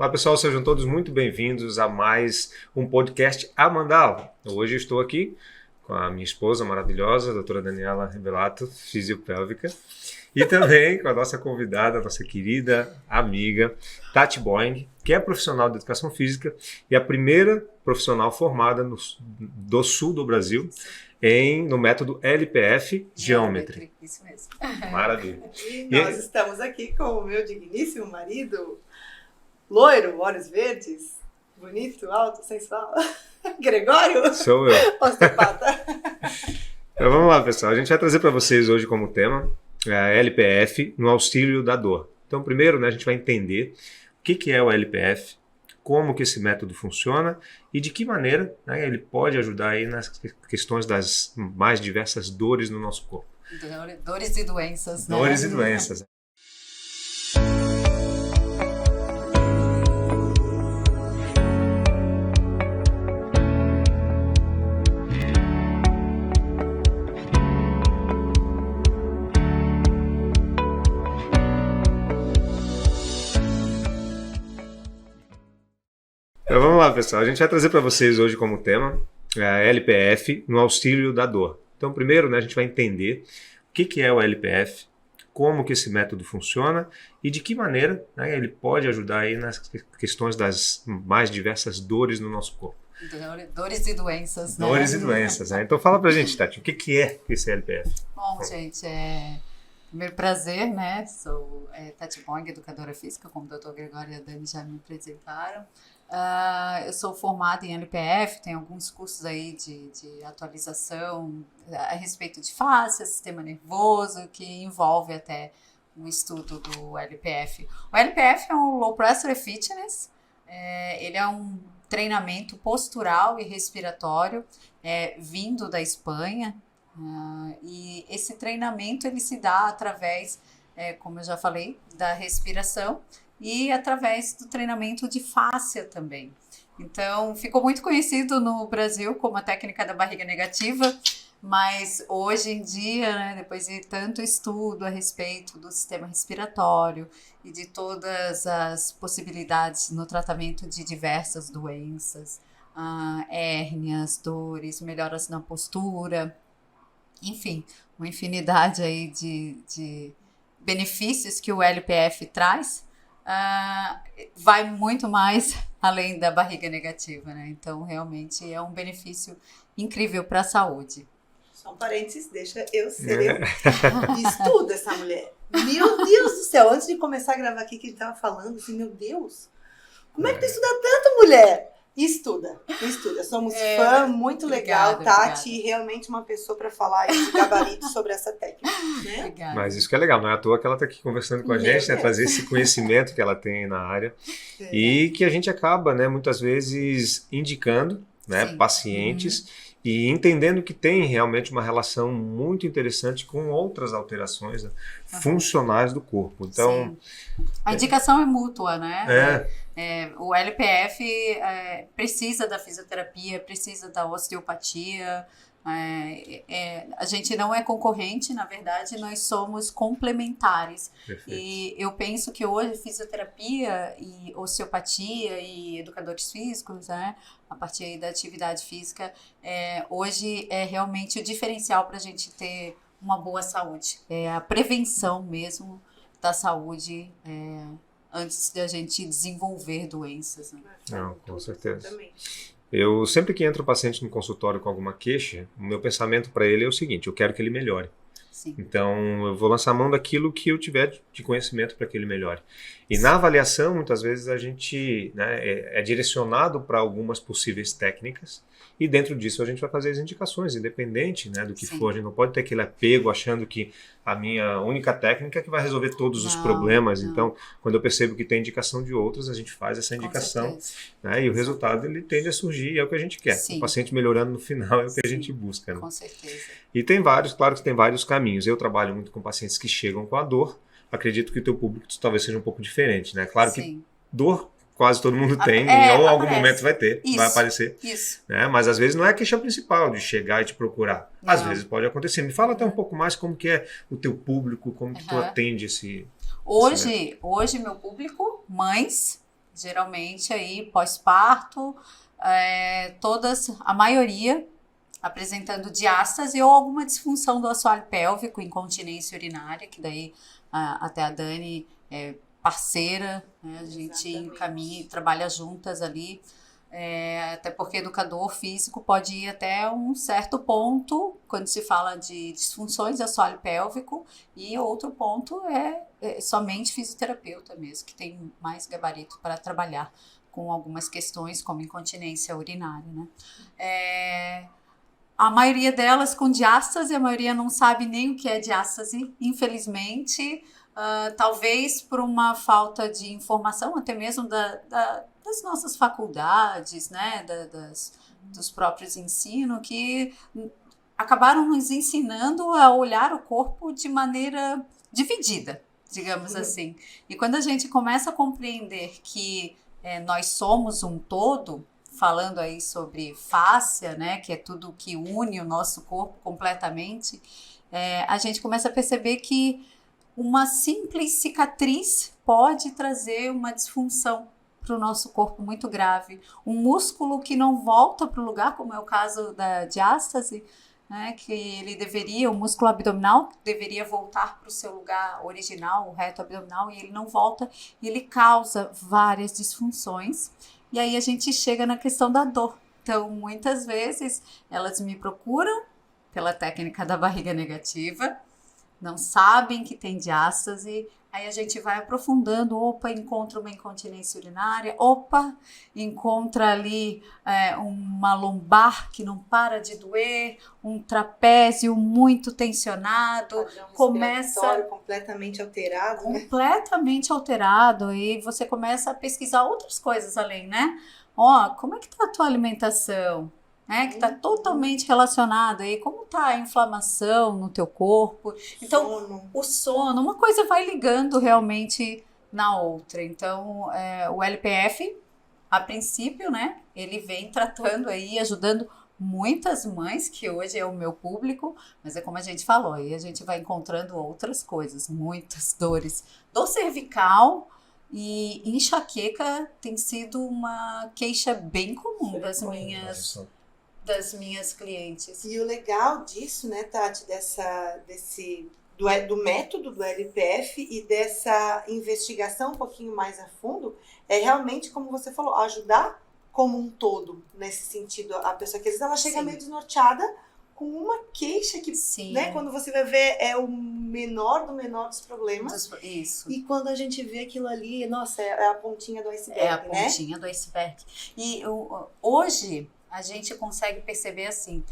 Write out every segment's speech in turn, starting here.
Olá pessoal, sejam todos muito bem-vindos a mais um podcast Amandala. Hoje eu estou aqui com a minha esposa maravilhosa, a doutora Daniela Rebelato, fisiopélvica, e também com a nossa convidada, nossa querida amiga Tati Boing, que é profissional de educação física e a primeira profissional formada do sul do Brasil no método LPF Geometry. Isso mesmo. Maravilha. E nós estamos aqui com o meu digníssimo marido, loiro, olhos verdes, bonito, alto, sensual, Gregório. Sou eu. Osteopata. Então vamos lá, pessoal. A gente vai trazer para vocês hoje como tema a LPF no auxílio da dor. Então, primeiro, a gente vai entender o que é o LPF, como que esse método funciona e de que maneira ele pode ajudar aí nas questões das mais diversas dores no nosso corpo. Dores e doenças, né? Dores e doenças. Então vamos lá, pessoal. A gente vai trazer para vocês hoje como tema a LPF no auxílio da dor. Então, primeiro, a gente vai entender o que é o LPF, como que esse método funciona e de que maneira ele pode ajudar aí nas questões das mais diversas dores no nosso corpo. Dores e doenças, né? Dores e doenças, né? Então fala pra gente, Tati, o que é esse LPF? Bom, gente, primeiro prazer, né? Sou Tati Boing, educadora física, como o Dr. Gregório e a Dani já me apresentaram. Eu sou formada em LPF, tenho alguns cursos aí de atualização a respeito de face, sistema nervoso, que envolve até o estudo do LPF. O LPF é um Low Pressure Fitness, ele é um treinamento postural e respiratório vindo da Espanha, e esse treinamento ele se dá através, como eu já falei, da respiração, e através do treinamento de fáscia também. Então, ficou muito conhecido no Brasil como a técnica da barriga negativa, mas hoje em dia, depois de tanto estudo a respeito do sistema respiratório e de todas as possibilidades no tratamento de diversas doenças, hérnias, dores, melhoras na postura, enfim, uma infinidade aí de benefícios que o LPF traz, vai muito mais além da barriga negativa, né? Então, realmente é um benefício incrível para a saúde. Só um parênteses, deixa eu ser estuda essa mulher. Meu Deus do céu, antes de começar a gravar aqui que a gente tava falando, assim, meu Deus, como é que tu estuda tanto, mulher? Estuda. Somos fã, muito legal, obrigada, Tati, obrigada. Realmente uma pessoa para falar de gabarito sobre essa técnica, né? Obrigada. Mas isso que é legal, não é à toa que ela está aqui conversando com a gente, trazer esse conhecimento que ela tem na área e que a gente acaba, muitas vezes indicando, pacientes e entendendo que tem realmente uma relação muito interessante com outras alterações funcionais do corpo. Então, a indicação é mútua, né? O LPF precisa da fisioterapia, precisa da osteopatia. A gente não é concorrente, na verdade, nós somos complementares. Perfeito. E eu penso que hoje fisioterapia e osteopatia e educadores físicos, a partir aí da atividade física, hoje é realmente o diferencial para a gente ter uma boa saúde. É a prevenção mesmo da saúde antes de a gente desenvolver doenças. Não, com certeza. Eu sempre que entra um paciente no consultório com alguma queixa, o meu pensamento para ele é o seguinte: eu quero que ele melhore. Sim. Então, eu vou lançar a mão daquilo que eu tiver de conhecimento para que ele melhore. E na avaliação, muitas vezes, a gente é direcionado para algumas possíveis técnicas e dentro disso a gente vai fazer as indicações, independente do que for. A gente não pode ter aquele apego achando que a minha única técnica é que vai resolver todos os problemas. Não. Então, quando eu percebo que tem indicação de outras, a gente faz essa indicação. E o resultado ele tende a surgir e é o que a gente quer. Sim. O paciente melhorando no final é o que a gente busca. Com certeza. E tem vários, claro que tem vários caminhos. Eu trabalho muito com pacientes que chegam com a dor. Acredito que o teu público talvez seja um pouco diferente, né? Claro que dor quase todo mundo tem, em algum momento vai ter, vai aparecer. Isso. Mas às vezes não é a queixa principal de chegar e te procurar. Não. Às vezes pode acontecer. Me fala até um pouco mais como que é o teu público, como que tu atende esse... Hoje meu público, mães geralmente aí pós-parto, a maioria apresentando diástase ou alguma disfunção do assoalho pélvico, incontinência urinária, que daí até a Dani é parceira, né? A gente encaminha e trabalha juntas ali, até porque educador físico pode ir até um certo ponto, quando se fala de disfunções do assoalho pélvico, e outro ponto é somente fisioterapeuta mesmo, que tem mais gabarito para trabalhar com algumas questões como incontinência urinária, né? A maioria delas com diástase, a maioria não sabe nem o que é diástase, infelizmente, talvez por uma falta de informação, até mesmo das nossas faculdades, né, dos próprios ensinos, que acabaram nos ensinando a olhar o corpo de maneira dividida, digamos assim. E quando a gente começa a compreender que nós somos um todo, falando aí sobre fáscia, né, que é tudo que une o nosso corpo completamente, a gente começa a perceber que uma simples cicatriz pode trazer uma disfunção para o nosso corpo muito grave. Um músculo que não volta para o lugar, como é o caso da diástase, né, que o músculo abdominal deveria voltar para o seu lugar original, o reto abdominal, e ele não volta, e ele causa várias disfunções. E aí a gente chega na questão da dor. Então, muitas vezes, elas me procuram pela técnica da barriga negativa, não sabem que tem diástase, aí a gente vai aprofundando, encontra uma incontinência urinária, encontra ali uma lombar que não para de doer, um trapézio muito tensionado, começa completamente alterado, né? Completamente alterado, e você começa a pesquisar outras coisas além, né? Como é que tá a tua alimentação? Que está totalmente relacionada aí, como está a inflamação no teu corpo. Então, o sono, uma coisa vai ligando realmente na outra. Então, o LPF, a princípio, né, ele vem tratando aí, ajudando muitas mães, que hoje é o meu público, mas é como a gente falou, aí a gente vai encontrando outras coisas, muitas dores. Dor cervical e enxaqueca tem sido uma queixa bem comum das minhas clientes. E o legal disso, né, Tati, do método do LPF e dessa investigação um pouquinho mais a fundo, é realmente, como você falou, ajudar como um todo, nesse sentido, a pessoa que às vezes ela chega meio desnorteada com uma queixa que, né, quando você vai ver, é o menor dos problemas. Isso. E quando a gente vê aquilo ali, nossa, é a pontinha do iceberg, né? É a pontinha do iceberg. E hoje a gente consegue perceber assim,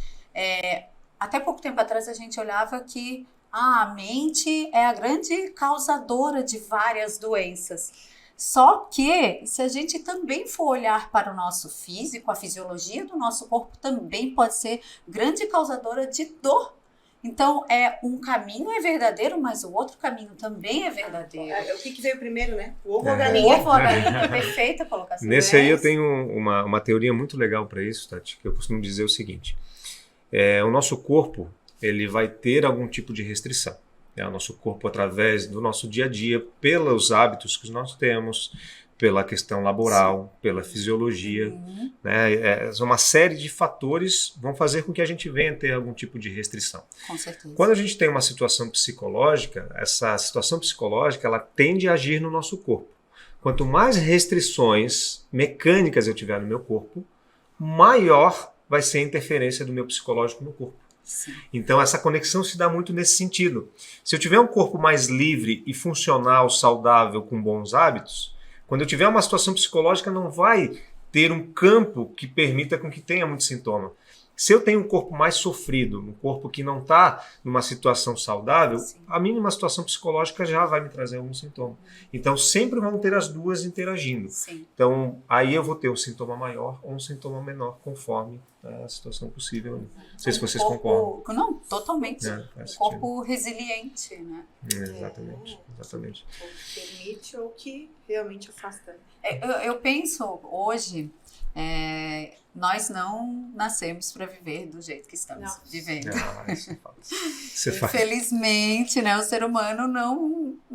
até pouco tempo atrás a gente olhava que a mente é a grande causadora de várias doenças. Só que, se a gente também for olhar para o nosso físico, a fisiologia do nosso corpo também pode ser grande causadora de dor. Então, um caminho é verdadeiro, mas o outro caminho também é verdadeiro. O que veio primeiro, né? O ovo ou a galinha? O ovo ou a galinha, perfeita colocação. Nesse aí eu tenho uma teoria muito legal para isso, Tati, que eu costumo dizer o seguinte. O nosso corpo, ele vai ter algum tipo de restrição. O nosso corpo, através do nosso dia a dia, pelos hábitos que nós temos, pela questão laboral, pela fisiologia, né? Uma série de fatores vão fazer com que a gente venha ter algum tipo de restrição. Com certeza. Quando a gente tem uma situação psicológica, essa situação psicológica ela tende a agir no nosso corpo. Quanto mais restrições mecânicas eu tiver no meu corpo, maior vai ser a interferência do meu psicológico no corpo. Sim. Então essa conexão se dá muito nesse sentido. Se eu tiver um corpo mais livre e funcional, saudável, com bons hábitos, quando eu tiver uma situação psicológica não vai ter um campo que permita com que tenha muito sintoma. Se eu tenho um corpo mais sofrido, um corpo que não está numa situação saudável, a mínima situação psicológica já vai me trazer algum sintoma. Então sempre vão ter as duas interagindo. Sim. Então aí eu vou ter um sintoma maior ou um sintoma menor, conforme a situação possível. Não sei se vocês concordam. Não, totalmente. Um corpo resiliente, né? Exatamente. Ou que permite ou que realmente afasta. Eu penso hoje, nós não nascemos para viver do jeito que estamos vivendo. Infelizmente, né, o ser humano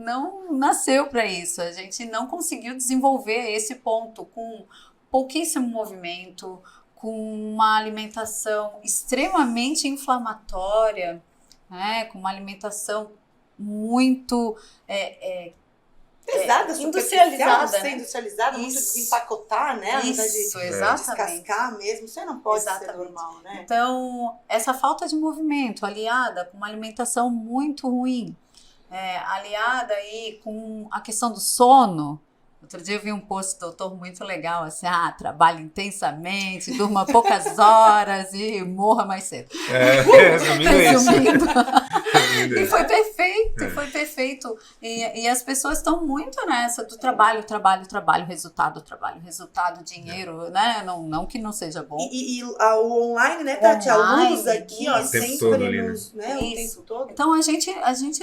não nasceu para isso. A gente não conseguiu desenvolver esse ponto com pouquíssimo movimento, com uma alimentação extremamente inflamatória, né? Com uma alimentação muito pesada, industrializada, ser industrializada, muito desempacotar, né? Isso, exatamente. Descascar mesmo, isso aí não pode Exatamente. ser normal, né? Então, essa falta de movimento, aliada com uma alimentação muito ruim, aliada aí com a questão do sono. Outro dia eu vi um post do doutor muito legal, assim, trabalhe intensamente, durma poucas horas e morra mais cedo. Resumindo. E foi perfeito. E as pessoas estão muito nessa do trabalho, resultado, dinheiro, né? Não que não seja bom. E o online, né, Tati? Alunos aqui, ó, sempre nos, né, o tempo todo. Então a gente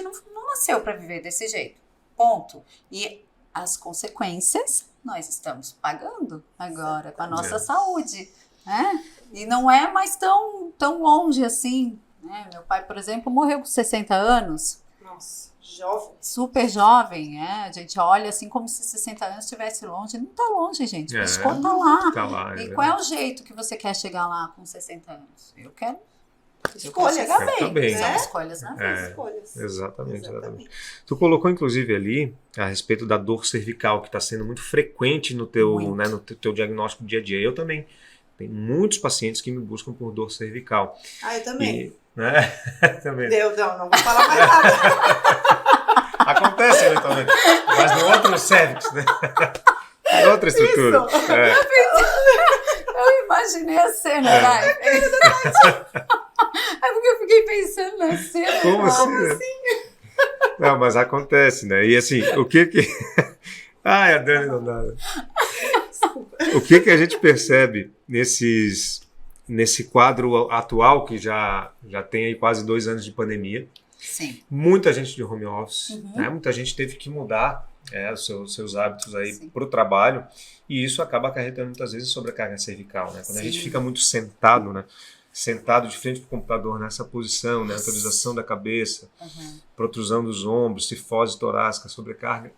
não nasceu para viver desse jeito. Ponto. E as consequências nós estamos pagando agora com a nossa saúde, né? E não é mais tão longe assim, né? Meu pai, por exemplo, morreu com 60 anos. Nossa, jovem. Super jovem, A gente olha assim como se 60 anos estivesse longe. Não está longe, gente. O escopo está lá. Tá lá. E qual é o jeito que você quer chegar lá com 60 anos? Eu quero escolhas, chegar bem. Né? São escolhas na vida. Escolhas. Exatamente. Tu colocou, inclusive, ali a respeito da dor cervical, que está sendo muito frequente no teu, né, no teu diagnóstico dia a dia. Eu também. Tem muitos pacientes que me buscam por dor cervical. Eu também. Né? Também. Não vou falar mais nada. Acontece eventualmente. Mas no outro cérvix, né? Em outra estrutura. Eu imaginei a cena, vai. É porque eu fiquei pensando na cena. Como assim? Não, mas acontece, né? E assim, o que a Dani não dá. O que a gente percebe nesse quadro atual, que já tem aí quase 2 anos de pandemia? Sim. Muita gente de home office, né? Muita gente teve que mudar os seus hábitos aí para o trabalho, e isso acaba acarretando muitas vezes sobrecarga cervical, né? Quando a gente fica muito sentado, né? Sentado de frente para o computador nessa posição, né? Atualização da cabeça, protrusão dos ombros, cifose torácica, sobrecarga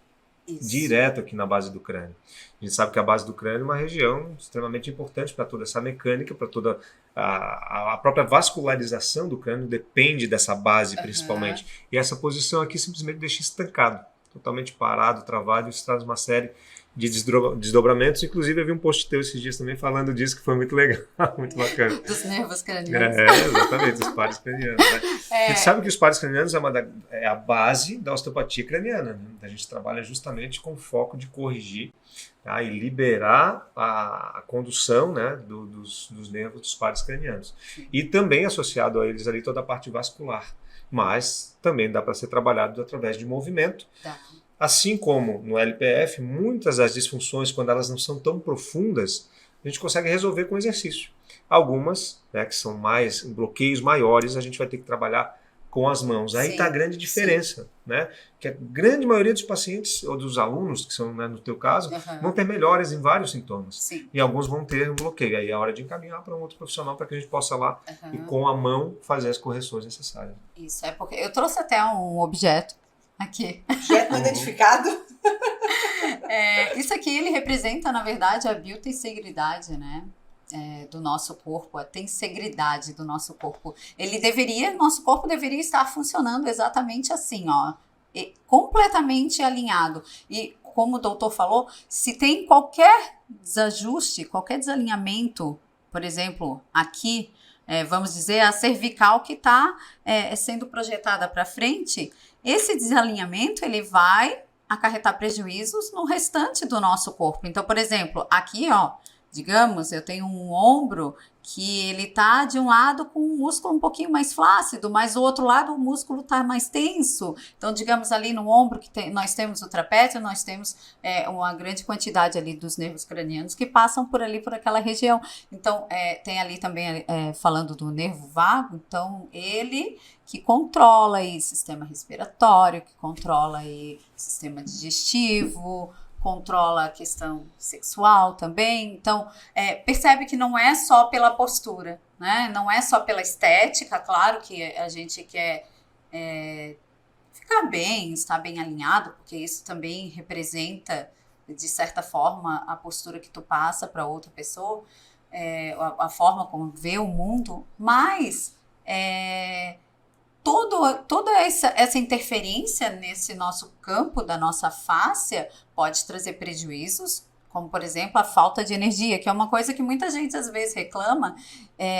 direto aqui na base do crânio. A gente sabe que a base do crânio é uma região extremamente importante para toda essa mecânica, para toda a própria vascularização do crânio depende dessa base principalmente. E essa posição aqui simplesmente deixa estancado, totalmente parado, travado, isso traz uma série de desdobramentos. Inclusive eu vi um post teu esses dias também falando disso, que foi muito legal, muito bacana. Dos nervos cranianos. Exatamente, dos pares cranianos. Né? A gente sabe que os pares cranianos é a base da osteopatia craniana. Né? A gente trabalha justamente com o foco de corrigir, tá? E liberar a condução, né, dos nervos dos pares cranianos. E também associado a eles ali toda a parte vascular. Mas também dá para ser trabalhado através de movimento. Assim como no LPF, muitas das disfunções, quando elas não são tão profundas, a gente consegue resolver com exercício. Algumas, né, que são bloqueios maiores, a gente vai ter que trabalhar com as mãos. Aí está a grande diferença, né? Que a grande maioria dos pacientes, ou dos alunos, que são, né, no teu caso, vão ter melhores em vários sintomas. Sim. E alguns vão ter um bloqueio. Aí é hora de encaminhar para um outro profissional para que a gente possa lá e com a mão fazer as correções necessárias. Isso, porque eu trouxe até um objeto aqui. Objeto não identificado. Isso aqui, ele representa, na verdade, a biotensegridade, né? Do nosso corpo, a tensegridade do nosso corpo. Nosso corpo deveria estar funcionando exatamente assim, ó, completamente alinhado. E como o doutor falou, se tem qualquer desajuste, qualquer desalinhamento, por exemplo, aqui, vamos dizer, a cervical que está sendo projetada para frente, esse desalinhamento ele vai acarretar prejuízos no restante do nosso corpo. Então, por exemplo, aqui, ó, digamos, eu tenho um ombro que ele tá de um lado com o músculo um pouquinho mais flácido, mas do outro lado o músculo tá mais tenso. Então, digamos, ali no ombro nós temos o trapézio, nós temos uma grande quantidade ali dos nervos cranianos que passam por aquela região. Então, tem ali também, falando do nervo vago, então ele que controla aí sistema respiratório, que controla aí sistema digestivo, controla a questão sexual também. Então, percebe que não é só pela postura, né? Não é só pela estética, claro que a gente quer ficar bem, estar bem alinhado, porque isso também representa, de certa forma, a postura que tu passa para outra pessoa, a forma como vê o mundo, mas toda essa interferência nesse nosso campo, da nossa fáscia, pode trazer prejuízos, como, por exemplo, a falta de energia, que é uma coisa que muita gente às vezes reclama.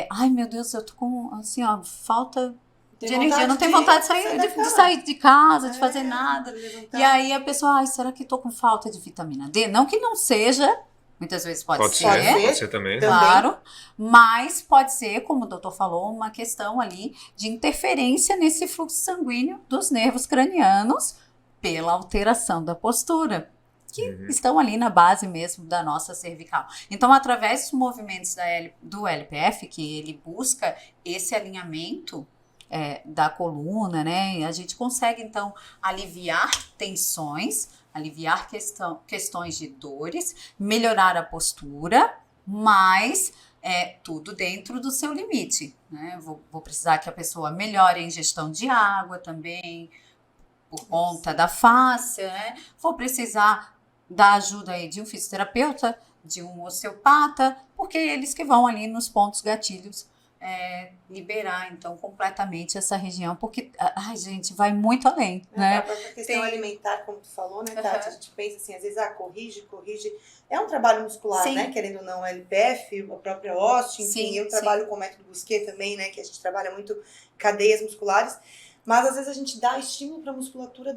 Ai, meu Deus, eu tô com, assim, ó, falta de energia, não tenho vontade de sair de casa, de fazer nada. E aí a pessoa, ai, será que tô com falta de vitamina D? Não que não seja, muitas vezes pode ser. Pode ser também. Claro, mas pode ser, como o doutor falou, uma questão ali de interferência nesse fluxo sanguíneo dos nervos cranianos pela alteração da postura, que estão ali na base mesmo da nossa cervical. Então, através dos movimentos do LPF, que ele busca esse alinhamento da coluna, né, a gente consegue, então, aliviar tensões, aliviar questões de dores, melhorar a postura, mas tudo dentro do seu limite, né? Vou precisar que a pessoa melhore a ingestão de água também, por conta da fáscia, né? Vou precisar da ajuda aí de um fisioterapeuta, de um osteopata, porque eles que vão ali nos pontos gatilhos liberar, então, completamente essa região, porque, ai, gente, vai muito além, né? A própria questão alimentar, como tu falou, né, Tati? A gente pensa assim, às vezes, corrige. É um trabalho muscular, né? Querendo ou não, LPF, a própria Austin, enfim, eu trabalho com o método Busquet também, né? Que a gente trabalha muito cadeias musculares. Mas às vezes a gente dá estímulo para a musculatura,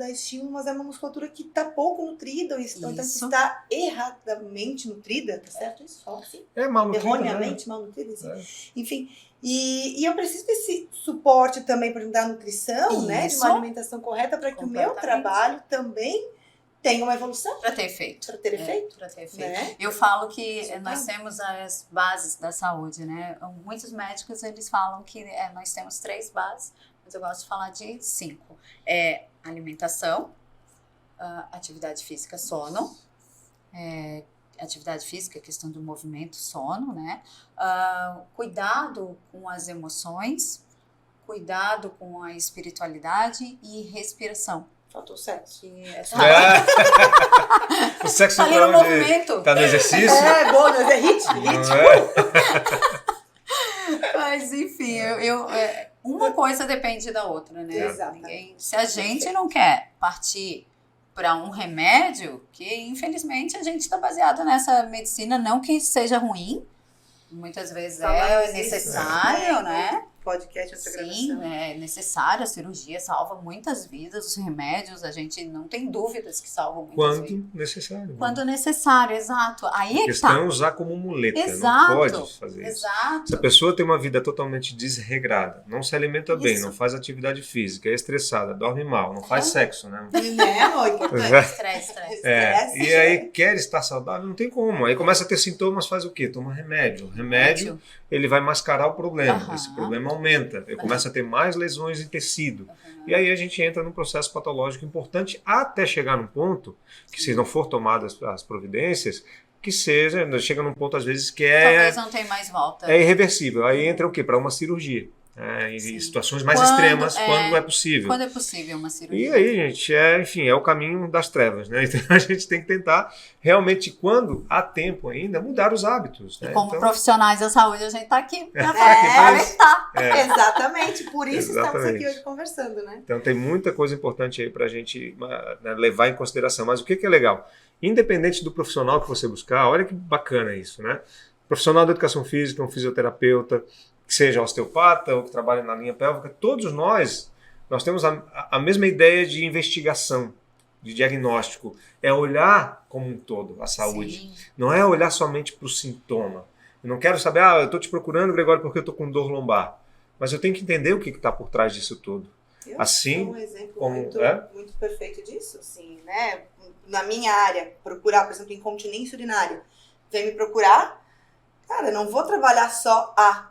mas é uma musculatura que está pouco nutrida, então que está erradamente nutrida, tá certo isso? Fala assim. Malnutrida. Erroneamente malnutrida, assim. Enfim, e eu preciso desse suporte também, por exemplo, da nutrição, né? De uma alimentação correta para que o meu trabalho também tenha uma evolução. Para ter efeito. Para ter efeito. Né? Eu falo que nós temos as bases da saúde, né? Muitos médicos, eles falam que nós temos 3 bases, mas eu gosto de falar de 5. Alimentação, atividade física, sono, atividade física, questão do movimento, sono, né? Cuidado com as emoções, cuidado com a espiritualidade e respiração. Faltou o sexo. O sexo tá ali no movimento. Tá no exercício? Bom, mas é ritmo. Mas, enfim, uma coisa depende da outra, né? Exatamente. Se a gente não quer partir para um remédio, que infelizmente a gente está baseado nessa medicina, não que seja ruim, muitas vezes é necessário, né? Podcast, essa gravação. Sim, é necessário, a cirurgia salva muitas vidas, os remédios, a gente não tem dúvidas que salvam muitas vidas. Quando necessário. Quando necessário, exato. Aí a questão é usar como muleta, não pode fazer isso. Se a pessoa tem uma vida totalmente desregrada, não se alimenta bem, não faz atividade física, é estressada, dorme mal, não faz sexo, né? Estresse. E aí quer estar saudável, não tem como. Aí começa a ter sintomas, faz o quê? Toma remédio. Remédio, ele vai mascarar o problema. Esse problema aumenta, começa a ter mais lesões em tecido. E aí a gente entra num processo patológico importante até chegar num ponto que, se não for tomadas as providências, que chega num ponto às vezes que talvez não tenha mais volta. É irreversível. Aí entra o quê? Para uma cirurgia. Em situações mais extremas, quando é possível. Quando é possível uma cirurgia. E aí, gente, enfim, é o caminho das trevas, né? Então a gente tem que tentar, realmente, quando há tempo ainda, mudar os hábitos. Né? Como profissionais da saúde, a gente está aqui para alertar. Exatamente, por isso estamos aqui hoje conversando, né? Então tem muita coisa importante aí para a gente levar em consideração. Mas o que é legal? Independente do profissional que você buscar, olha que bacana isso, né? Profissional da educação física, um fisioterapeuta, que seja osteopata ou que trabalhe na linha pélvica, todos nós temos a mesma ideia de investigação, de diagnóstico. É olhar como um todo a saúde. Sim. Não é olhar somente para o sintoma. Eu não quero saber, eu estou te procurando, Gregório, porque eu estou com dor lombar. Mas eu tenho que entender o que está por trás disso tudo. Eu sou um exemplo muito perfeito disso. Assim, né? Na minha área, procurar, por exemplo, incontinência urinária. Vem me procurar, cara, eu não vou trabalhar só a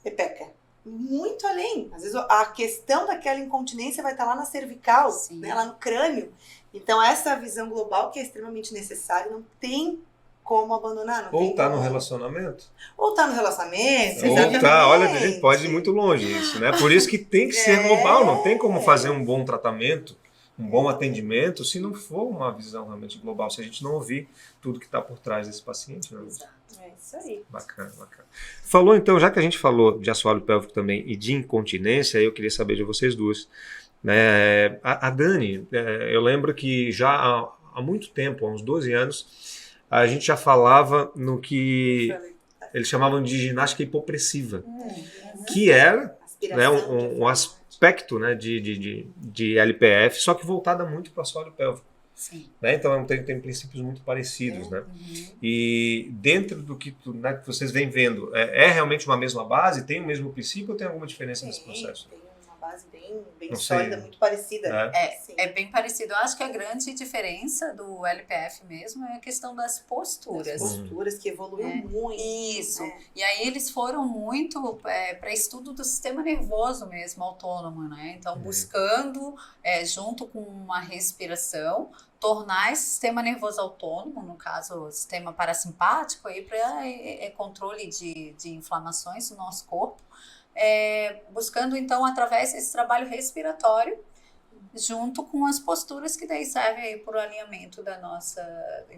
pepeca. Muito além. Às vezes a questão daquela incontinência vai estar lá na cervical, né, lá no crânio. Então essa visão global que é extremamente necessária, não tem como abandonar. Ou tá no relacionamento. Ou tá no relacionamento, exatamente. Olha, a gente pode ir muito longe isso, né? Por isso que tem que ser global, não tem como fazer um bom tratamento um bom atendimento se não for uma visão realmente global, se a gente não ouvir tudo que está por trás desse paciente. Né? Exato. É isso aí. Bacana, bacana. Falou então, já que a gente falou de assoalho pélvico também e de incontinência, eu queria saber de vocês duas. A Dani, eu lembro que já há muito tempo, há uns 12 anos, a gente já falava no que eles chamavam de ginástica hipopressiva, que era né, um aspecto né, de LPF, só que voltada muito para o assoalho pélvico. Sim. Né? Então tem princípios muito parecidos. Né? E dentro do que né, vocês vêm vendo, é realmente uma mesma base? Tem o mesmo princípio ou tem alguma diferença nesse processo? Tem uma base bem Não sólida, sei. muito parecida. É bem parecido. Eu acho que a grande diferença do LPF mesmo é a questão das posturas. As posturas que evoluiu muito. Isso. Né? E aí eles foram muito para estudo do sistema nervoso mesmo, autônomo, né? Então, buscando, junto com uma respiração, tornar esse sistema nervoso autônomo, no caso, o sistema parasimpático, para controle de inflamações do nosso corpo, buscando, então, através desse trabalho respiratório, junto com as posturas que daí servem para o alinhamento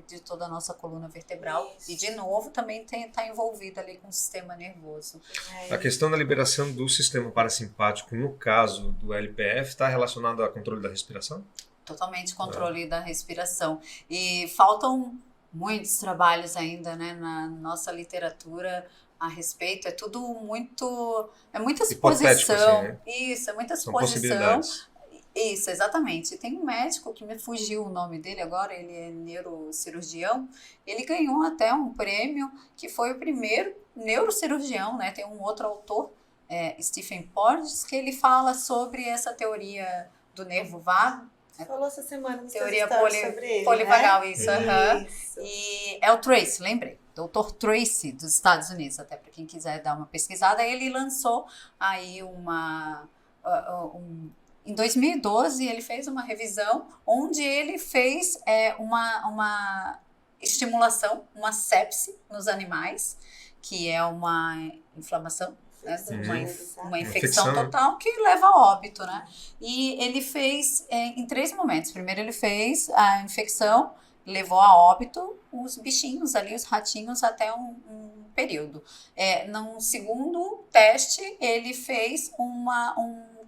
de toda a nossa coluna vertebral. Isso. E, de novo, também está envolvido ali com o sistema nervoso. A questão da liberação do sistema parasimpático, no caso do LPF, está relacionada ao controle da respiração? Totalmente controle da respiração. E faltam muitos trabalhos ainda, né, na nossa literatura a respeito. É tudo muito... É muita suposição. Assim, né? Isso, é muita São suposição. Isso, exatamente. Tem um médico que me fugiu o nome dele agora, ele é neurocirurgião. Ele ganhou até um prêmio, que foi o primeiro neurocirurgião, né? Tem um outro autor, Stephen Porges, que ele fala sobre essa teoria do nervo vago. Falou essa semana no teoria sobre ele, polivagal, né? isso. E é o Tracy, lembrei. Dr. Tracy, dos Estados Unidos, até para quem quiser dar uma pesquisada. Ele lançou aí em 2012, ele fez uma revisão onde ele fez uma estimulação, uma sepse nos animais, que é uma inflamação, uma infecção total que leva a óbito, né? E ele fez em 3 momentos. Primeiro ele fez a infecção, levou a óbito os bichinhos ali, os ratinhos, até um período. No segundo teste, ele fez um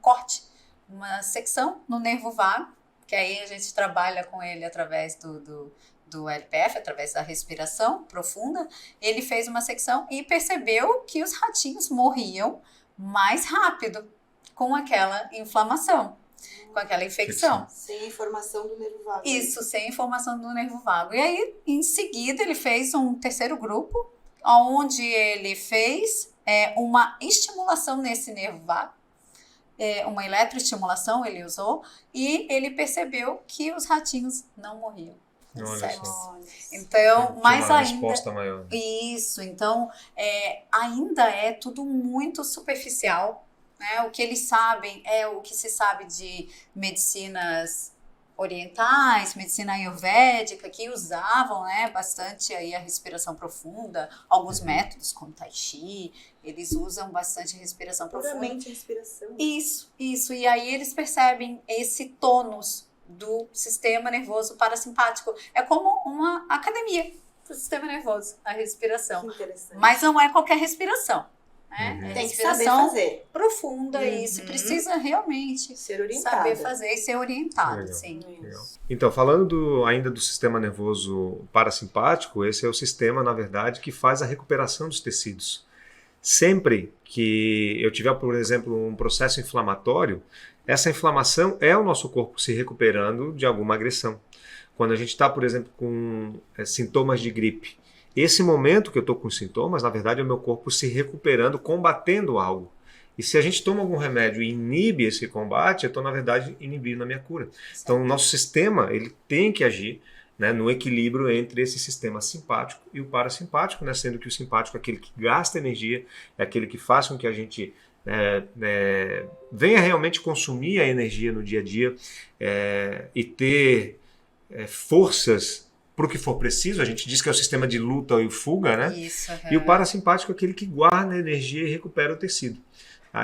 corte, uma secção no nervo vago, que aí a gente trabalha com ele através do LPF, através da respiração profunda. Ele fez uma secção e percebeu que os ratinhos morriam mais rápido com aquela inflamação, com aquela infecção. Sem a informação do nervo vago. Isso, sem a informação do nervo vago. E aí, em seguida, ele fez um terceiro grupo, onde ele fez uma estimulação nesse nervo vago, uma eletroestimulação ele usou, e ele percebeu que os ratinhos não morriam. Então, mas uma ainda resposta maior. Isso, então ainda é tudo muito superficial, né? O que eles sabem é o que se sabe de medicinas orientais, medicina ayurvédica, que usavam, né, bastante aí a respiração profunda. Alguns métodos como Tai Chi, eles usam bastante respiração profunda. Puramente respiração. Isso, e aí eles percebem esse tônus do sistema nervoso parasimpático. É como uma academia do sistema nervoso, a respiração. Mas não é qualquer respiração. Né? Tem que saber fazer. Profunda, isso. Precisa realmente saber fazer e ser orientado. Legal. Sim. Legal. Então, falando ainda do sistema nervoso parasimpático, esse é o sistema, na verdade, que faz a recuperação dos tecidos. Sempre que eu tiver, por exemplo, um processo inflamatório, essa inflamação é o nosso corpo se recuperando de alguma agressão. Quando a gente está, por exemplo, com sintomas de gripe, esse momento que eu estou com sintomas, na verdade, é o meu corpo se recuperando, combatendo algo. E se a gente toma algum remédio e inibe esse combate, eu estou, na verdade, inibindo a minha cura. Certo. Então, o nosso sistema ele tem que agir, né, no equilíbrio entre esse sistema simpático e o parasimpático, né, sendo que o simpático é aquele que gasta energia, é aquele que faz com que a gente venha realmente consumir a energia no dia a dia e ter forças para o que for preciso. A gente diz que é o sistema de luta e fuga, né? Isso, E o parasimpático é aquele que guarda a energia e recupera o tecido.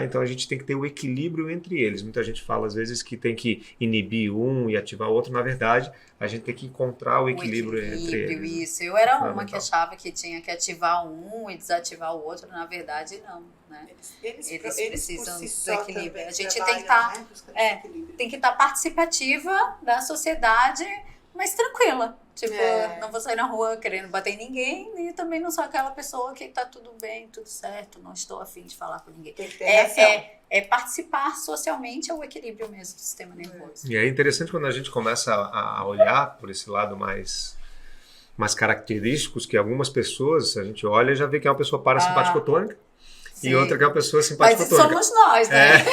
Então a gente tem que ter o equilíbrio entre eles. Muita gente fala às vezes que tem que inibir um e ativar o outro. Na verdade, a gente tem que encontrar o equilíbrio entre eles. Isso. Eu era uma que achava que tinha que ativar um e desativar o outro. Na verdade, não. Né? Eles precisam por si do equilíbrio. A gente tem que estar participativa da sociedade, mas tranquila. Tipo, não vou sair na rua querendo bater em ninguém e também não sou aquela pessoa que tá tudo bem, tudo certo, não estou afim de falar com ninguém. Tem que ter participar socialmente, é o equilíbrio mesmo do sistema nervoso. E é interessante quando a gente começa a olhar por esse lado mais característicos, que algumas pessoas, a gente olha e já vê que é uma pessoa parasimpaticotônica e outra que é uma pessoa simpaticotônica. Mas somos nós, né?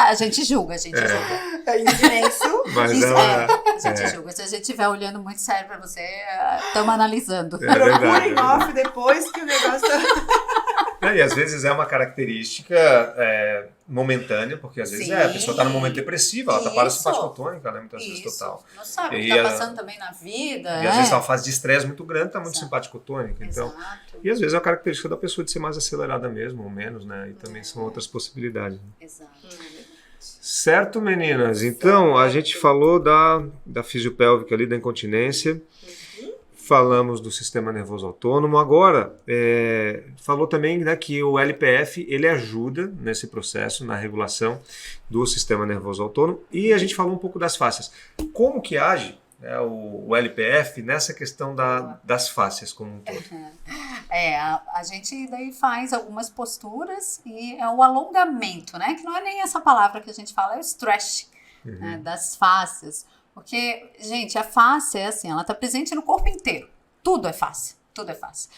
A gente julga, julga. Em silêncio. Mas a gente julga. Se a gente estiver olhando muito sério pra você, estamos analisando. Procura em off depois que o negócio... E às vezes é uma característica momentânea, porque às vezes a pessoa está no momento depressivo, ela está parasimpaticotônica, né? Muitas vezes total. Não sabe o que está passando também na vida. E às vezes está uma fase de estresse muito grande, está muito simpaticotônica. Então, e às vezes é a característica da pessoa de ser mais acelerada mesmo, ou menos, né? E também são outras possibilidades. Exato. Certo, meninas? Então, a gente falou da fisiopélvica ali, da incontinência. Falamos do sistema nervoso autônomo. Agora, falou também, né, que o LPF ele ajuda nesse processo, na regulação do sistema nervoso autônomo. E a gente falou um pouco das fáscias. Como que age, né, o LPF nessa questão das fáscias como um todo? A gente daí faz algumas posturas e é o alongamento, né? Que não é nem essa palavra que a gente fala, é o stretch, né, das fáscias. Porque, gente, a face é assim, ela está presente no corpo inteiro. Tudo é face, tudo é face.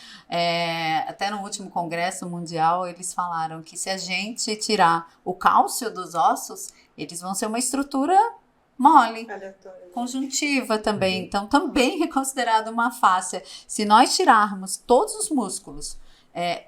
Até no último congresso mundial, eles falaram que se a gente tirar o cálcio dos ossos, eles vão ser uma estrutura mole, conjuntiva também. Então, também é considerado uma fáscia. Se nós tirarmos todos os músculos,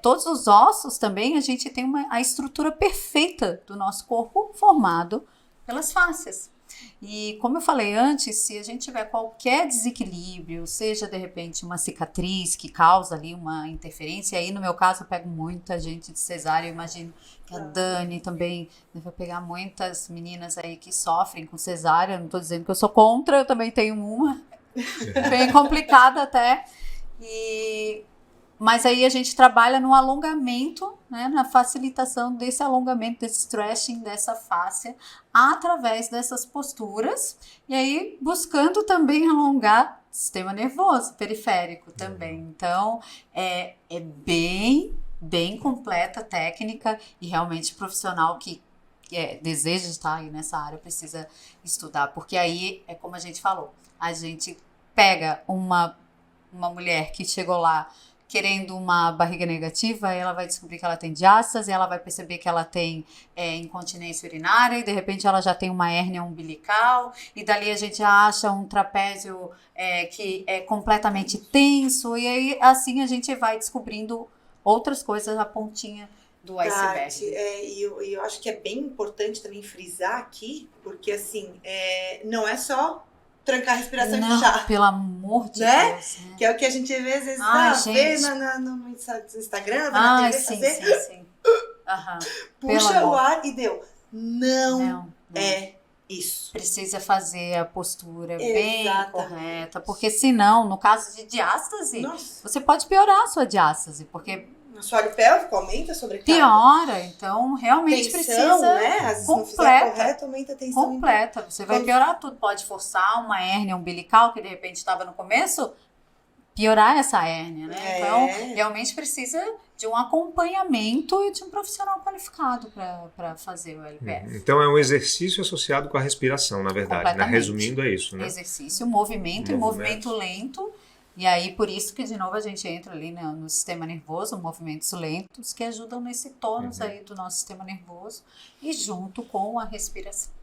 todos os ossos também, a gente tem a estrutura perfeita do nosso corpo formado pelas fáscias. E como eu falei antes, se a gente tiver qualquer desequilíbrio, seja de repente uma cicatriz que causa ali uma interferência, aí no meu caso eu pego muita gente de cesárea, eu imagino que a Dani também vai pegar muitas meninas aí que sofrem com cesárea, não estou dizendo que eu sou contra, eu também tenho uma, bem complicada até, mas aí a gente trabalha no alongamento, né, na facilitação desse alongamento, desse stretching dessa fáscia através dessas posturas e aí buscando também alongar o sistema nervoso periférico também. Então, é bem completa a técnica e realmente profissional que deseja estar aí nessa área precisa estudar, porque aí é como a gente falou, a gente pega uma mulher que chegou lá querendo uma barriga negativa, ela vai descobrir que ela tem diástase, ela vai perceber que ela tem incontinência urinária e de repente ela já tem uma hérnia umbilical e dali a gente acha um trapézio que é completamente tenso e aí assim a gente vai descobrindo outras coisas, a pontinha do iceberg. E eu acho que é bem importante também frisar aqui, porque assim, não é só trancar a respiração e fechar. Pelo amor de Deus. Né? Que é o que a gente vê às vezes vê no Instagram, na TV fazer. Sim. Puxa o ar e deu. Não é isso. Precisa fazer a postura bem correta, porque senão, no caso de diástase, você pode piorar a sua diástase, porque o assoalho pélvico aumenta a sobrecarga. Piora, então realmente tensão, precisa né? Às vezes completa. Não fizer correto, aumenta a tensão. Completa. Você vai piorar tudo. Pode forçar uma hérnia umbilical que de repente estava no começo, piorar essa hérnia, né? Então, realmente precisa de um acompanhamento e de um profissional qualificado para fazer o LPF. Então é um exercício associado com a respiração, na verdade. Né? Resumindo, é isso, né? Exercício, movimento e movimento lento. E aí, por isso que, de novo, a gente entra ali no sistema nervoso, movimentos lentos, que ajudam nesse tônus aí do nosso sistema nervoso e junto com a respiração.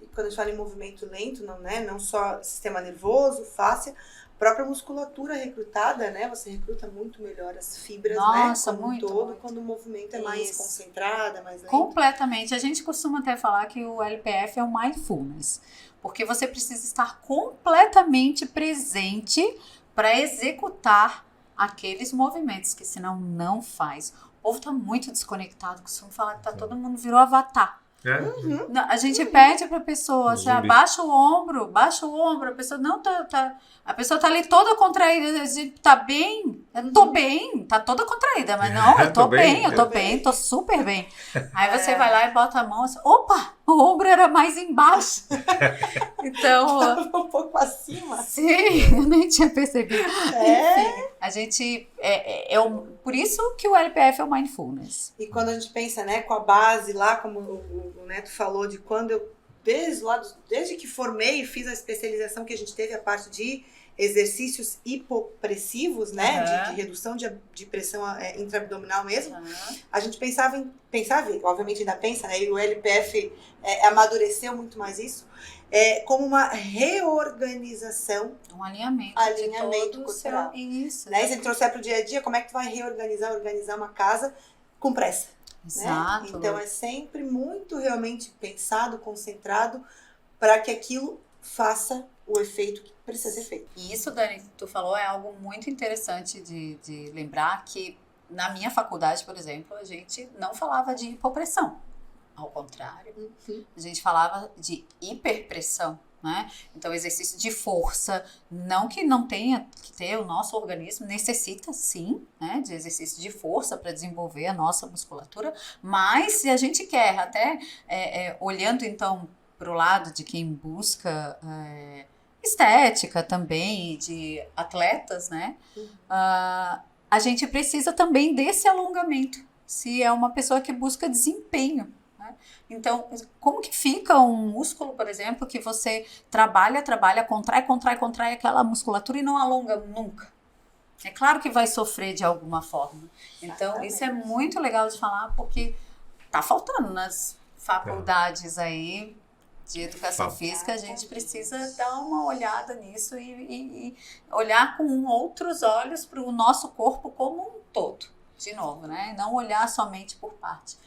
E quando a gente fala em movimento lento, não só sistema nervoso, fáscia, própria musculatura recrutada, né? Você recruta muito melhor as fibras, Nossa, né? Como muito, um todo, muito. Quando o movimento é mais concentrado, mais lento. Completamente. A gente costuma até falar que o LPF é o mindfulness, porque você precisa estar completamente presente para executar aqueles movimentos, que senão não faz. povo tá muito desconectado, costumo falar que todo mundo virou avatar. É? Não, a gente pede pra pessoa, assim, Zumbi. baixa o ombro, a pessoa não a pessoa tá ali toda contraída, a gente tá bem, eu tô bem, tá toda contraída, mas não, eu tô bem, eu tô bem, tô super bem. Aí você vai lá e bota a mão assim, opa, o ombro era mais embaixo. Então, Tava um pouco acima. sim, eu nem tinha percebido. É. Enfim, a gente, por isso que o LPF é o Mindfulness. E quando a gente pensa, né, com a base lá, como o Neto falou, de quando eu, desde que formei e fiz a especialização que a gente teve, a parte de exercícios hipopressivos, né, de redução de pressão intraabdominal mesmo, a gente pensava, obviamente ainda pensa, né, e o LPF amadureceu muito mais isso, como uma reorganização. Um alinhamento de todo corporal. Isso. Né? E se a gente trouxer para o dia a dia, como é que tu vai organizar uma casa com pressa? Exato. Né? Então é sempre muito realmente pensado, concentrado, para que aquilo faça o efeito que precisa ser feito. E isso, Dani, que tu falou, é algo muito interessante de lembrar que na minha faculdade, por exemplo, a gente não falava de hipopressão. Ao contrário, a gente falava de hiperpressão, né? Então, exercício de força, não que não tenha que ter, o nosso organismo necessita sim, né, de exercício de força para desenvolver a nossa musculatura, mas se a gente quer, até olhando então para o lado de quem busca estética também, de atletas, né, a gente precisa também desse alongamento, se é uma pessoa que busca desempenho. Então, como que fica um músculo, por exemplo, que você trabalha, contrai aquela musculatura e não alonga nunca? É claro que vai sofrer de alguma forma. Então, isso é muito legal de falar, porque tá faltando nas faculdades aí de educação física, a gente precisa dar uma olhada nisso e olhar com outros olhos para o nosso corpo como um todo, de novo, né? Não olhar somente por parte.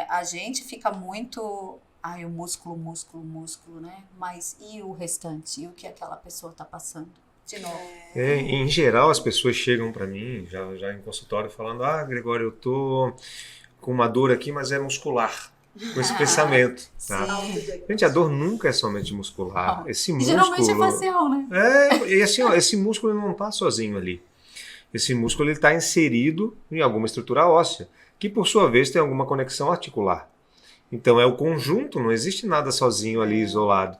A gente fica muito, o músculo, né? Mas e o restante? E o que aquela pessoa está passando? De novo. Em geral, as pessoas chegam para mim, já em consultório, falando: Gregório, eu tô com uma dor aqui, mas é muscular. Com esse pensamento. Tá? Gente, a dor nunca é somente muscular. Esse músculo, geralmente é facial, né? E assim, esse músculo não está sozinho ali. Esse músculo está inserido em alguma estrutura óssea, que por sua vez tem alguma conexão articular. Então é o conjunto, não existe nada sozinho ali isolado.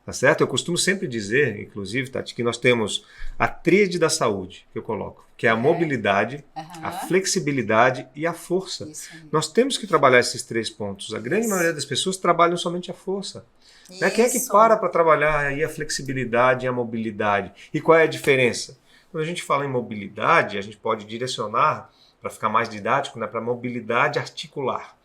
Tá certo? Eu costumo sempre dizer, inclusive, Tati, que nós temos a tríade da saúde, que eu coloco, que é a mobilidade, a flexibilidade e a força. Nós temos que trabalhar esses 3 pontos. A grande maioria das pessoas trabalham somente a força. Né? Quem é que para trabalhar aí a flexibilidade e a mobilidade? E qual é a diferença? Quando a gente fala em mobilidade, a gente pode direcionar, para ficar mais didático, né, para mobilidade articular.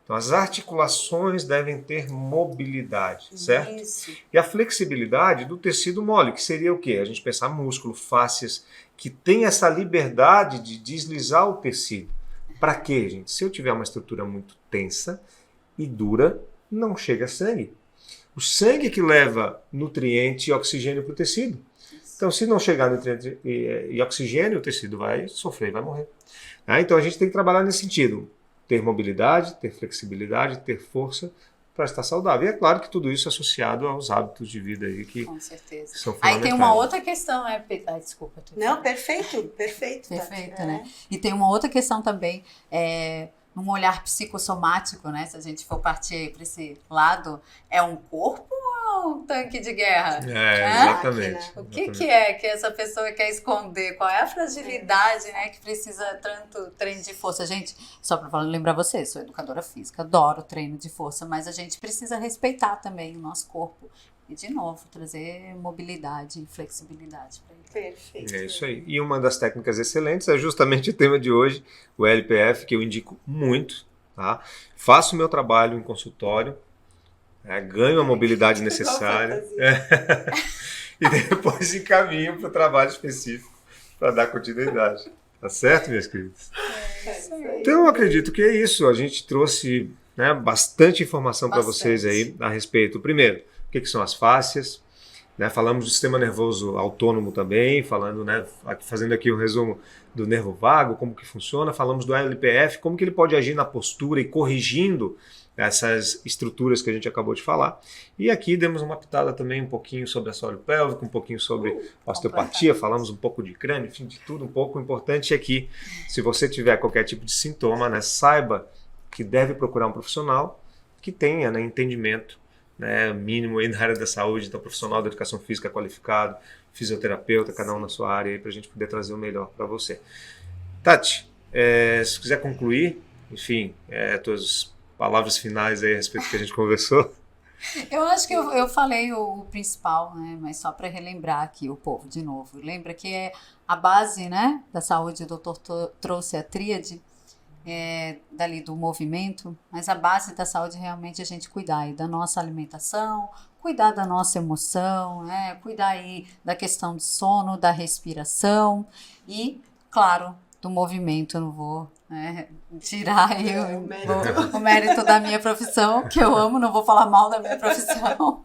Então, as articulações devem ter mobilidade, certo? Isso. E a flexibilidade do tecido mole, que seria o quê? A gente pensar músculo, fáscias, que tem essa liberdade de deslizar o tecido. Para quê, gente? Se eu tiver uma estrutura muito tensa e dura, não chega sangue. O sangue que leva nutriente e oxigênio para o tecido. Então, se não chegar nutriente e oxigênio, o tecido vai sofrer, vai morrer. Então, a gente tem que trabalhar nesse sentido. Ter mobilidade, ter flexibilidade, ter força para estar saudável. E é claro que tudo isso é associado aos hábitos de vida aí que com certeza. São aí fundamentais. tem uma outra questão, desculpa. Não, perfeito. Perfeito, né? E tem uma outra questão também, num olhar psicossomático, né? Se a gente for partir para esse lado, é um corpo ou um tanque de guerra? Exatamente. O que é que essa pessoa quer esconder? Qual é a fragilidade, né, que precisa tanto treino de força? Gente, só para lembrar vocês, sou educadora física, adoro treino de força, mas a gente precisa respeitar também o nosso corpo. E, de novo, trazer mobilidade e flexibilidade para ele. Perfeito. É isso aí. E uma das técnicas excelentes é justamente o tema de hoje, o LPF, que eu indico muito. Tá? Faço o meu trabalho em consultório, ganho a mobilidade necessária e depois encaminho para o trabalho específico para dar continuidade. Tá certo, minhas queridas? Então, eu acredito que é isso. A gente trouxe, né, bastante informação para vocês aí a respeito. Primeiro, o que são as fáscias? né? Falamos do sistema nervoso autônomo também, falando, né, fazendo aqui um resumo do nervo vago, como que funciona. Falamos do LPF, como que ele pode agir na postura e corrigindo essas estruturas que a gente acabou de falar. E aqui demos uma pitada também um pouquinho sobre assoalho pélvico, um pouquinho sobre osteopatia, falamos um pouco de crânio, enfim, de tudo um pouco. O importante é que, se você tiver qualquer tipo de sintoma, né, saiba que deve procurar um profissional que tenha, né, entendimento, né, mínimo aí na área da saúde, então profissional da educação física qualificado, fisioterapeuta, cada um na sua área, para a gente poder trazer o melhor para você. Tati, se quiser concluir, enfim, tuas palavras finais aí a respeito do que a gente conversou. Eu acho que eu falei o principal, né? Mas só para relembrar aqui o povo de novo. Lembra que a base, né, da saúde, o doutor trouxe a tríade dali do movimento, mas a base da saúde é realmente a gente cuidar aí da nossa alimentação, cuidar da nossa emoção, né? Cuidar aí da questão do sono, da respiração e, claro, do movimento. Eu não vou tirar aí o mérito da minha profissão, que eu amo, não vou falar mal da minha profissão,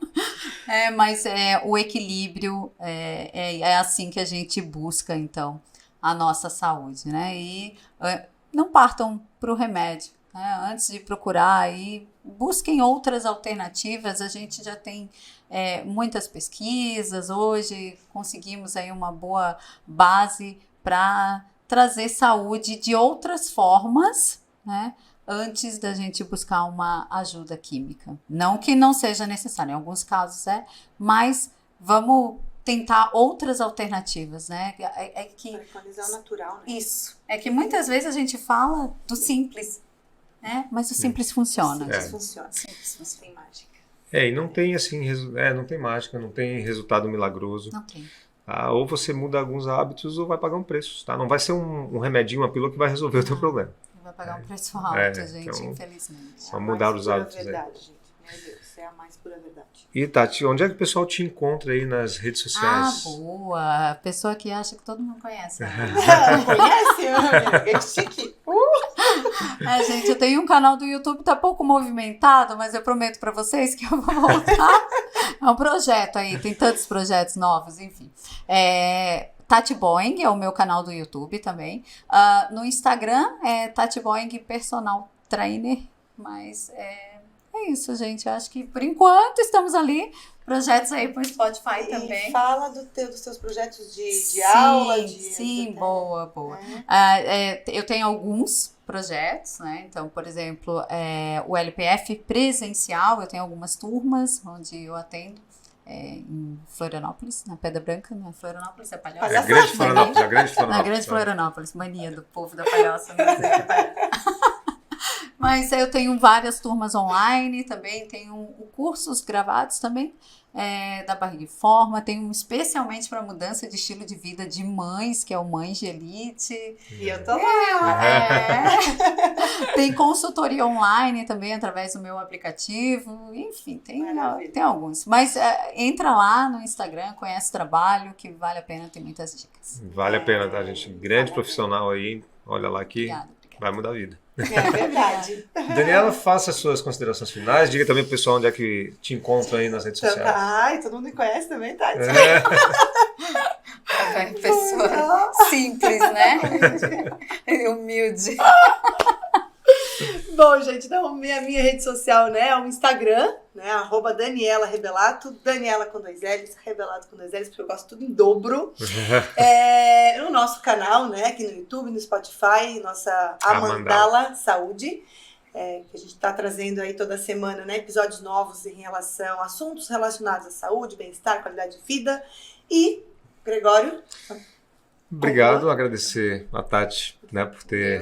mas o equilíbrio é assim que a gente busca, então, a nossa saúde, né? E não partam para o remédio, né? Antes de procurar aí, busquem outras alternativas. A gente já tem muitas pesquisas, hoje conseguimos aí uma boa base para trazer saúde de outras formas, né, antes da gente buscar uma ajuda química. Não que não seja necessário, em alguns casos mas vamos tentar outras alternativas, né? Preconizar o natural, né? Isso. É que muitas vezes a gente fala do simples, né? Mas o simples funciona. O simples funciona. Simples funciona. Tem mágica. E não tem assim, não tem mágica, não tem resultado milagroso. Não tem. Ou você muda alguns hábitos ou vai pagar um preço, tá? Não vai ser um remedinho, uma pílula que vai resolver o teu problema. Vai pagar um preço alto, gente, então, infelizmente. Vamos mudar os hábitos. Verdade, gente. Meu Deus, é a mais pura verdade. E Tati, onde é que o pessoal te encontra aí nas redes sociais? Boa! A pessoa que acha que todo mundo conhece. Não conhece? É chique. Gente, eu tenho um canal do YouTube, tá pouco movimentado, mas eu prometo pra vocês que eu vou voltar. É um projeto aí, tem tantos projetos novos, enfim. Tati Boing é o meu canal do YouTube também. No Instagram é Tati Boing Personal Trainer, mas é isso, gente. Eu acho que por enquanto estamos ali. Projetos aí pro Spotify também. E fala dos teus projetos de aula. Sim, boa. Eu tenho alguns projetos, né? Então, por exemplo, o LPF presencial, eu tenho algumas turmas onde eu atendo em Florianópolis, na Pedra Branca, né? Florianópolis é Palhoça. É Grande Florianópolis, é Grande Florianópolis. Na Grande Florianópolis, mania do povo da Palhoça, não sei. Mas eu tenho várias turmas online também, tenho cursos gravados também, da Barriga e Forma, tenho um especialmente para mudança de estilo de vida de mães, que é o Mães de Elite. E eu tô lá! Tem consultoria online também, através do meu aplicativo, enfim, tem alguns. Mas entra lá no Instagram, conhece o trabalho, que vale a pena, tem muitas dicas. Vale a pena, tá, gente? Grande profissional aí, olha lá que Obrigada. Vai mudar a vida. É verdade. Daniela, faça as suas considerações finais. Diga também pro pessoal onde é que te encontra aí nas redes sociais. Ai, todo mundo me conhece também, tá? Pessoa simples, né? Humilde. Bom, gente, então minha rede social, né, é o Instagram, né, @Daniela Rebelato, Daniela com 2 L's, Rebelato com 2 L's, porque eu gosto tudo em dobro. No nosso canal, né, aqui no YouTube, no Spotify, nossa Amandala Saúde, que a gente está trazendo aí toda semana, né, episódios novos em relação a assuntos relacionados à saúde, bem-estar, qualidade de vida. E, Gregório... Obrigado, agradecer a Tati, né, por ter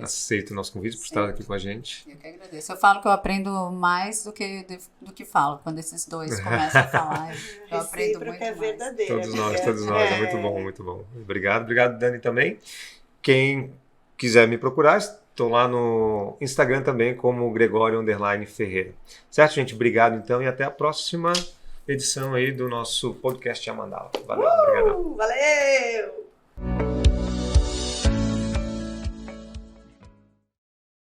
aceito o nosso convite, por estar aqui com a gente. Eu que agradeço. Eu falo que eu aprendo mais do que falo. Quando esses dois começam a falar, eu aprendo muito mais. Verdadeira. Todos nós. É muito bom, muito bom. Obrigado, Dani, também. Quem quiser me procurar, estou lá no Instagram também como Gregório_Ferreira. Certo, gente? Obrigado, então, e até a próxima edição aí do nosso podcast Amandala. Valeu, obrigado. Valeu!